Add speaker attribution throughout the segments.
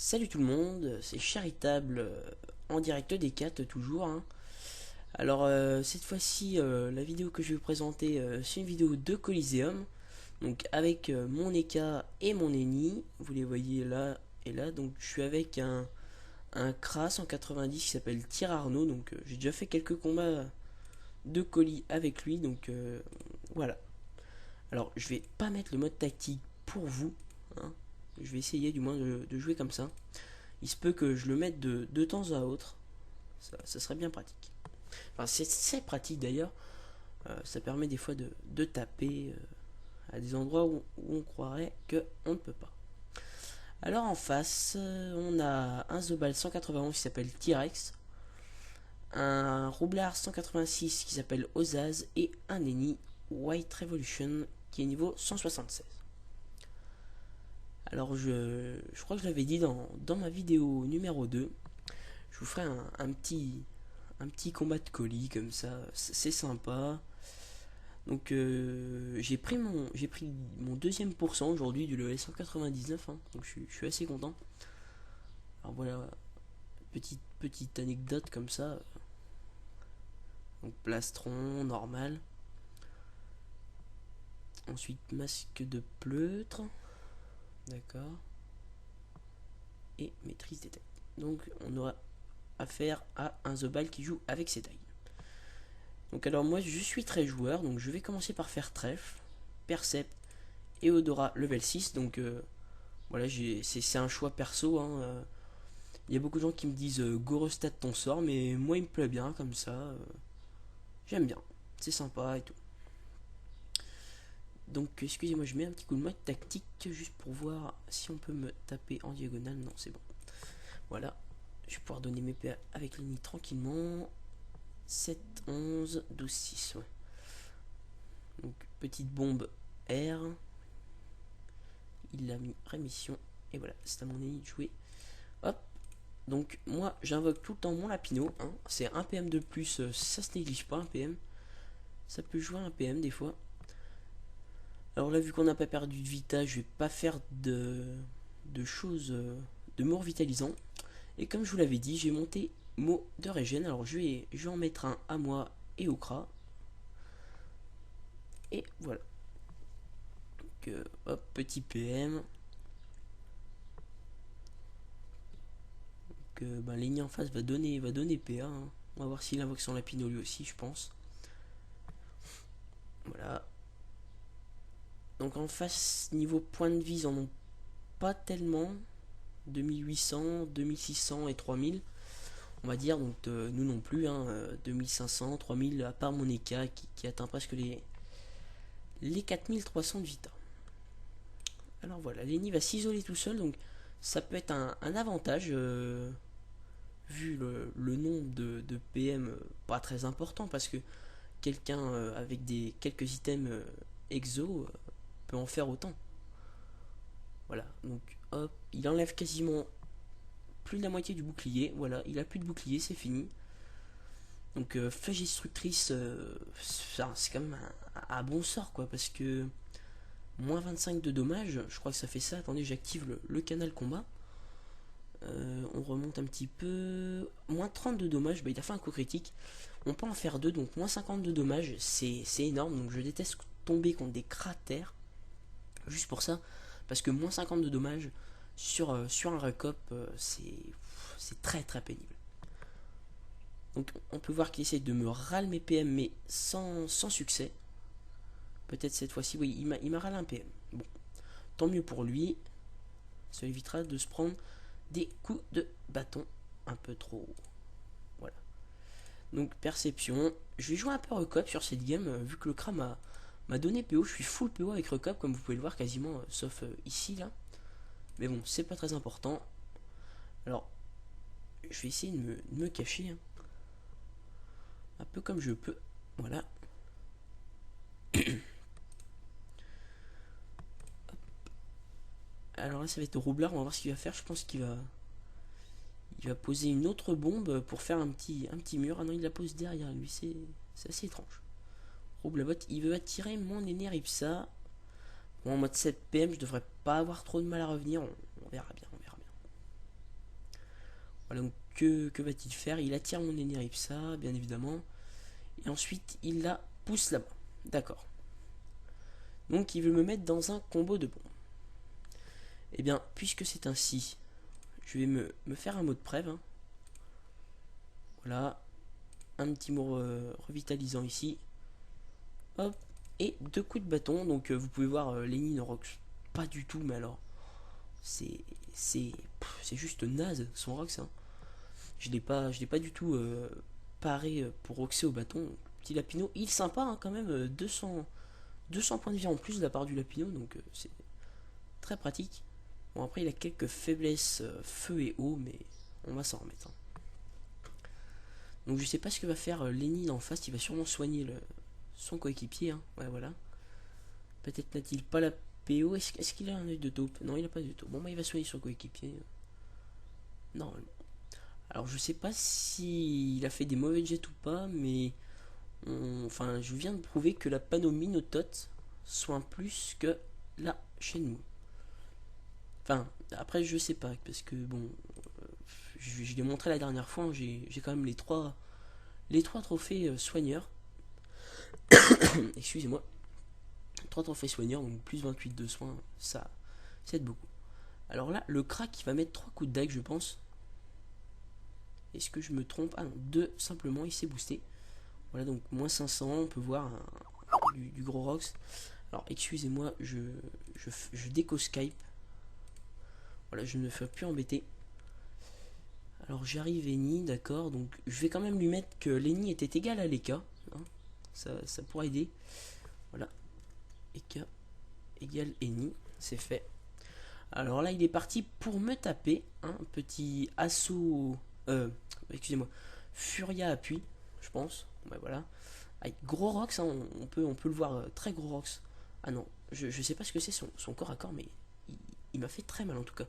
Speaker 1: Salut tout le monde, c'est Charitable en direct des 4 toujours, hein. Alors cette fois-ci la vidéo que je vais vous présenter c'est une vidéo de Coliseum. Donc avec mon Eka et mon Eni, vous les voyez là et là. Donc je suis avec un Kra 190 qui s'appelle Tirarno. Donc j'ai déjà fait quelques combats de colis avec lui. Donc voilà. Alors je vais pas mettre le mode tactique pour vous, hein. Je vais essayer du moins de jouer comme ça. Il se peut que je le mette de temps à autre. Ça serait bien pratique. Enfin, c'est pratique d'ailleurs. Ça permet des fois de taper à des endroits où on croirait qu'on ne peut pas. Alors en face, on a un Zobal 191 qui s'appelle T-Rex, un Roublard 186 qui s'appelle Ozaz et un Eni White Revolution qui est niveau 176. Alors je crois que je l'avais dit dans ma vidéo numéro 2. Je vous ferai un petit combat de colis comme ça, c'est sympa. Donc j'ai pris mon deuxième pourcent aujourd'hui du level 199, hein, donc je suis assez content. Alors voilà, petite anecdote comme ça. Donc plastron normal. Ensuite masque de pleutre, d'accord. Et maîtrise des têtes. Donc on aura affaire à un Zobal qui joue avec ses tailles. Donc alors moi je suis très joueur, donc je vais commencer par faire trèfle, percept et odorat level 6. Donc voilà, c'est un choix perso, hein. Il y a beaucoup de gens qui me disent go restat ton sort, mais moi il me plaît bien comme ça. J'aime bien, c'est sympa et tout. Donc excusez-moi, je mets un petit coup de mode tactique juste pour voir si on peut me taper en diagonale. Non, c'est bon. Voilà, je vais pouvoir donner mes PA avec les nids tranquillement. 7, 11, 12, 6, ouais. Donc petite bombe R. Il a mis rémission. Et voilà, c'est à mon ennemi de jouer. Hop. Donc moi j'invoque tout le temps mon Lapino, hein. C'est un PM de plus, ça se néglige pas un PM. Ça peut jouer un PM des fois. Alors là vu qu'on n'a pas perdu de vita, je vais pas faire de choses de mots vitalisants. Et comme je vous l'avais dit, j'ai monté mot de régène. Alors je vais en mettre un à moi et au Kra. Et voilà. Donc hop, petit PM. Ben, Lenny en face va donner PA, hein. On va voir s'il invoque son Lapino lui aussi, je pense. Voilà. Donc en face, niveau point de vie, ils en ont pas tellement. 2800, 2600 et 3000. On va dire, donc nous non plus, hein, 2500, 3000, à part mon Eka qui atteint presque les 4300 de vita. Alors voilà, Lenny va s'isoler tout seul, donc ça peut être un avantage. Vu le nombre de PM pas très important, parce que quelqu'un avec quelques items exo peut en faire autant. Voilà, donc hop, il enlève quasiment plus de la moitié du bouclier. Voilà, il a plus de bouclier, c'est fini. Donc flèche destructrice, c'est quand même un bon sort, quoi, parce que moins 25 de dommages, je crois que ça fait ça. Attendez, j'active le canal combat. On remonte un petit peu. Moins 30 de dommages, bah, il a fait un coup critique. On peut en faire deux, donc moins 50 de dommages, c'est énorme. Donc je déteste tomber contre des cratères. Juste pour ça. Parce que moins 50 de dommages sur un recop, c'est très très pénible. Donc on peut voir qu'il essaie de me râler mes PM, mais sans succès. Peut-être cette fois-ci, oui, il m'a râlé un PM. Bon, tant mieux pour lui. Ça évitera de se prendre des coups de bâton un peu trop. Voilà. Donc perception. Je vais jouer un peu recop sur cette game, vu que le Kra m'a donné PO. Je suis full PO avec recop, comme vous pouvez le voir quasiment, sauf ici là. Mais bon, c'est pas très important. Alors, je vais essayer de me cacher, hein. Un peu comme je peux. Voilà. Alors là, ça va être Roublard. On va voir ce qu'il va faire. Je pense qu'il va poser une autre bombe pour faire un petit mur. Ah non, il la pose derrière lui. C'est assez étrange. Roublabot, il veut attirer mon Eni Ripsa. Bon, en mode 7 PM, je devrais pas avoir trop de mal à revenir. On verra bien, on verra bien. Voilà, donc que va-t-il faire? Il attire mon Eneripsa, bien évidemment. Et ensuite, il la pousse là-bas. D'accord. Donc, il veut me mettre dans un combo de bombes. Eh bien, puisque c'est ainsi, je vais me faire un mot de prêve. Hein. Voilà. Un petit mot revitalisant ici. Hop. Et 2 coups de bâton. Donc, vous pouvez voir, Lenny ne rock pas du tout. Mais alors, c'est juste naze, son rox. Hein. Je l'ai pas du tout paré pour roxer au bâton. Petit Lapino. Il est sympa, hein, quand même. 200 points de vie en plus de la part du Lapino. Donc, c'est très pratique. Bon, après, il a quelques faiblesses feu et eau, mais on va s'en remettre. Hein. Donc, je sais pas ce que va faire Lenny en face. Il va sûrement soigner son coéquipier. Hein. Ouais, voilà. Peut-être n'a-t-il pas la PO. Est-ce qu'il a un œil de taupe? Non, il a pas de taupe. Bon, bah, il va soigner son coéquipier. Normalement. Alors, je sais pas s'il a fait des mauvais jets ou pas, mais enfin, je viens de prouver que la panneau Minotote soigne plus que la Shenmue. Enfin, après, je sais pas, parce que bon, je l'ai montré la dernière fois, hein, j'ai quand même les trois trophées soigneurs. Excusez-moi. 3 trophées soigneurs, donc plus 28 de soins, ça aide beaucoup. Alors là, le crack, il va mettre 3 coups de dague, je pense. Est-ce que je me trompe? Ah non, 2 simplement, il s'est boosté. Voilà, donc moins 500, on peut voir du gros Rox. Alors, excusez-moi, je déco Skype. Voilà, je ne me fais plus embêter. Alors, j'arrive Eni, d'accord. Donc, je vais quand même lui mettre que l'Eni était égal à l'Eka. Hein, ça pourra aider. Voilà. Eka égale Eni, c'est fait. Alors là, il est parti pour me taper. Un petit assaut. Excusez-moi. Furia appui, je pense. Ouais, voilà. Avec gros Rox, hein, on peut le voir, très gros Rox. Ah non, je sais pas ce que c'est son corps à corps, mais il m'a fait très mal en tout cas.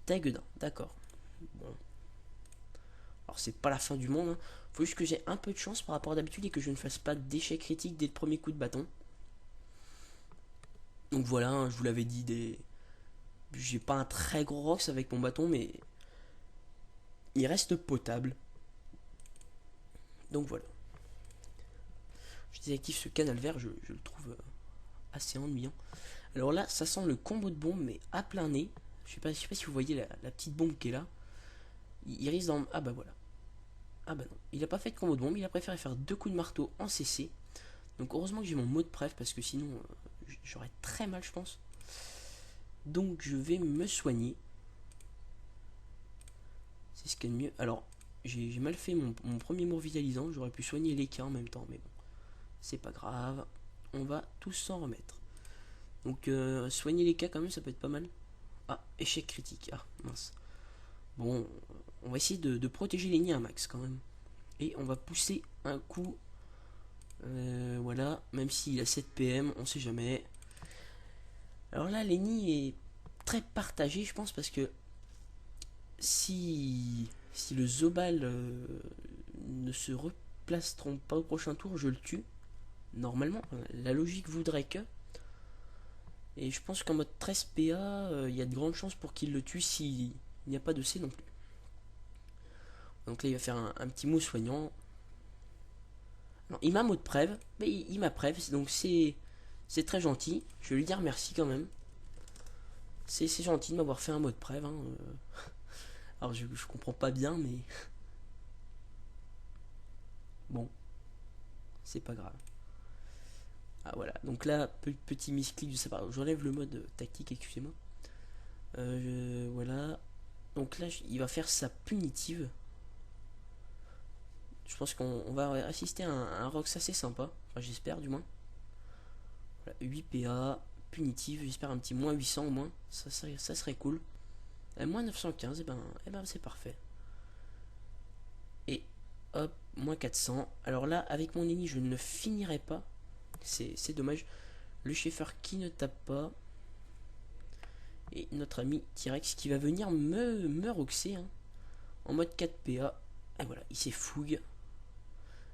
Speaker 1: Taguedin, d'accord. Bon. Alors c'est pas la fin du monde, hein. Faut juste que j'ai un peu de chance par rapport à d'habitude et que je ne fasse pas d'échec critique dès le premier coup de bâton. Donc voilà, hein, je vous l'avais dit, j'ai pas un très gros Rox avec mon bâton, mais il reste potable. Donc voilà. Je désactive ce canal vert, je le trouve assez ennuyant. Alors là, ça sent le combo de bombes, mais à plein nez. Je sais pas si vous voyez la petite bombe qui est là. Il risque d'en... Ah bah voilà. Ah bah non. Il a pas fait de combo de bombe, il a préféré faire 2 coups de marteau en CC. Donc heureusement que j'ai mon mot de préf, parce que sinon j'aurais très mal, je pense. Donc je vais me soigner. C'est ce qu'il y a de mieux. Alors, j'ai mal fait mon premier mot vitalisant. J'aurais pu soigner les cas en même temps, mais bon. C'est pas grave. On va tous s'en remettre. Donc soigner les cas quand même, ça peut être pas mal. Ah, échec critique. Ah, mince. Bon, on va essayer de protéger les nids un max quand même. Et on va pousser un coup. Voilà, même s'il a 7 PM, on sait jamais. Alors là, Lenny est très partagé, je pense, parce que si le Zobal ne se replace pas au prochain tour, je le tue. Normalement, la logique voudrait que. Et je pense qu'en mode 13 PA, il y a de grandes chances pour qu'il le tue s'il n'y a pas de C non plus. Donc là, il va faire un petit mot soignant. Non, il m'a mot de preuve, mais il m'a preuve, donc c'est très gentil. Je vais lui dire merci quand même. C'est gentil de m'avoir fait un mot de preuve. Hein. Alors je comprends pas bien, mais bon, c'est pas grave. Ah voilà, donc là, petit misclick de sa part. J'enlève le mode tactique, excusez-moi. Voilà. Donc là, il va faire sa punitive. Je pense qu'on va assister à un Rox assez sympa. Enfin, j'espère du moins. Voilà, 8 PA, punitive. J'espère un petit moins 800 au moins. Ça serait cool. Moins 915, et ben c'est parfait. Et hop, moins 400. Alors là, avec mon ennemi, je ne finirai pas. C'est dommage. Le Schaeffer qui ne tape pas. Et notre ami T-Rex qui va venir me roxer. Hein, en mode 4 PA. Et voilà, il s'est fougue.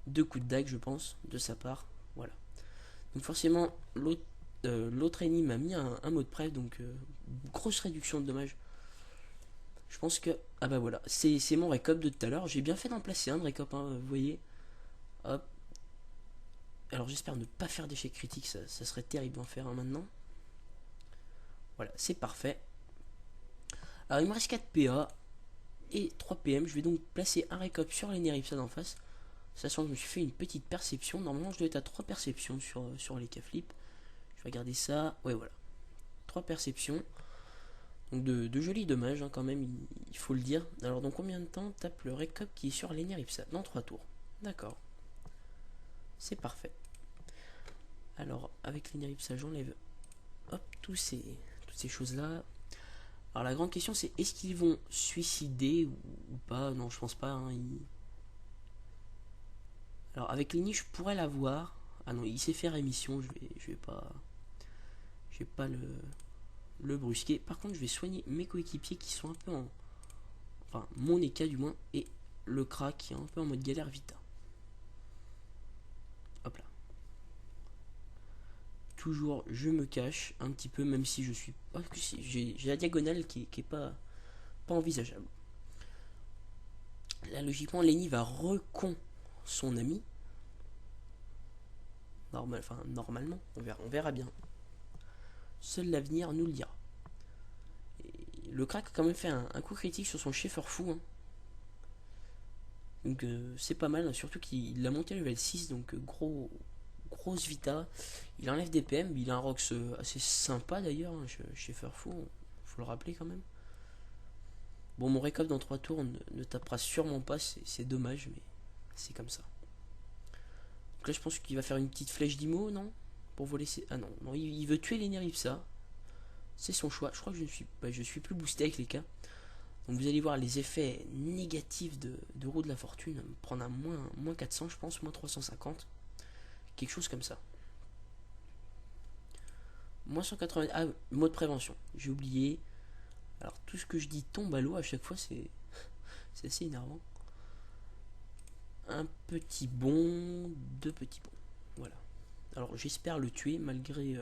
Speaker 1: 2 coups de dague, je pense, de sa part. Voilà. Donc forcément, l'autre ennemi m'a mis un mot de preuve. Donc, grosse réduction de dommages. Je pense que... Ah bah voilà, c'est mon récop de tout à l'heure. J'ai bien fait d'en placer un de récop, hein, vous voyez. Hop. Alors j'espère ne pas faire d'échec critique, ça serait terrible d'en faire un maintenant. Voilà, c'est parfait. Alors il me reste 4 PA et 3 PM. Je vais donc placer un récop sur les Neripsa d'en face. Sachant que je me suis fait une petite perception. Normalement je dois être à 3 perceptions sur les K-flip. Je vais regarder ça. Ouais voilà. 3 perceptions. Donc de jolis dommages hein, quand même, il faut le dire. Alors dans combien de temps tape le récop qui est sur les Neripsa? Dans 3 tours. D'accord. C'est parfait. Alors avec les Neripsa j'enlève hop toutes ces choses là. Alors la grande question c'est est-ce qu'ils vont suicider ou pas? Non je pense pas hein, Alors avec Lenny je pourrais l'avoir. Ah non il sait faire émission, je vais pas le brusquer. Par contre je vais soigner mes coéquipiers qui sont un peu en... Enfin mon Eka du moins et le crack qui est un peu en mode galère vita. Hop là. Toujours je me cache un petit peu même si je suis... Oh, si, j'ai la diagonale qui est pas envisageable. Là logiquement Lenny va recon son ami. Normalement, on verra bien. Seul l'avenir nous le dira. Et le crack a quand même fait un coup critique sur son Schaefer fou. Hein. Donc c'est pas mal, hein, surtout qu'il l'a monté à level 6, donc grosse vita. Il enlève des PM, il a un Rox assez sympa d'ailleurs, hein, Schaefer fou, faut le rappeler quand même. Bon, mon récap dans 3 tours ne tapera sûrement pas, c'est dommage, mais c'est comme ça. Donc là, je pense qu'il va faire une petite flèche d'IMO, non? Pour voler ses... Ah non, il veut tuer les Neripsa. C'est son choix. Je crois que je suis plus boosté avec les cas. Donc vous allez voir les effets négatifs de roue de la fortune. Prendre un moins 400, je pense, moins 350. Quelque chose comme ça. Moins 180. Ah, mot de prévention. J'ai oublié. Alors tout ce que je dis tombe à l'eau à chaque fois, c'est assez énervant. Un petit bond, deux petits bonds. Voilà. Alors j'espère le tuer malgré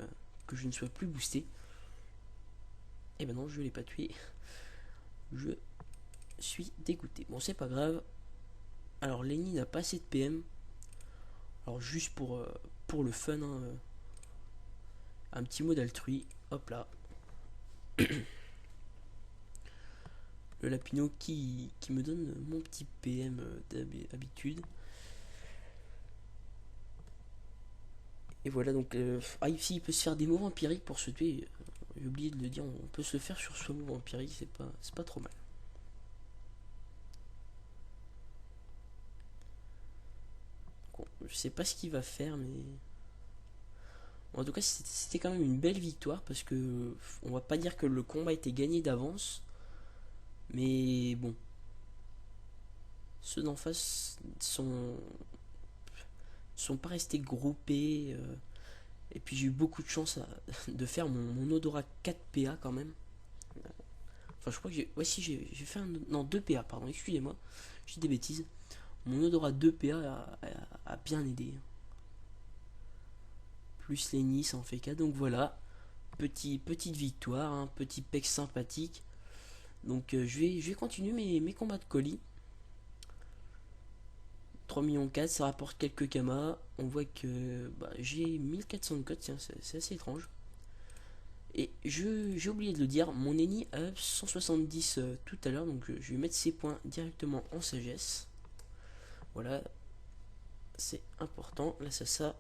Speaker 1: que je ne sois plus boosté. Et ben non, je ne l'ai pas tué. Je suis dégoûté. Bon, c'est pas grave. Alors Lenny n'a pas assez de PM. Alors juste pour le fun, hein, un petit mot d'altrui. Hop là. Le Lapino qui me donne mon petit PM d'habitude. Et voilà donc. Ici il peut se faire des mots empiriques pour se tuer. J'ai oublié de le dire, on peut se le faire sur soi mot empirique, c'est pas trop mal. Bon, je sais pas ce qu'il va faire, mais. Bon, en tout cas, c'était quand même une belle victoire parce que on va pas dire que le combat était gagné d'avance. Mais bon. Ceux d'en face sont pas restés groupés. Et puis j'ai eu beaucoup de chance de faire mon odorat 4 PA quand même. Enfin je crois que j'ai... Ouais si j'ai fait un... Non 2 PA pardon, excusez-moi. Je dis des bêtises. Mon odorat 2 PA a bien aidé. Plus les Nice en fait cas. Donc voilà. Petite victoire, un petit pec sympathique. Donc je vais continuer mes combats de colis. 3 millions 4, ça rapporte quelques kamas. On voit que j'ai 1400 de code, tiens, c'est assez étrange. Et j'ai oublié de le dire, mon ennemi a 170 tout à l'heure, donc je vais mettre ses points directement en sagesse. Voilà, c'est important, là ça.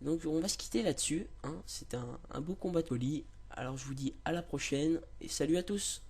Speaker 1: Donc on va se quitter là-dessus, hein. C'était un beau combat de colis. Alors je vous dis à la prochaine, et salut à tous.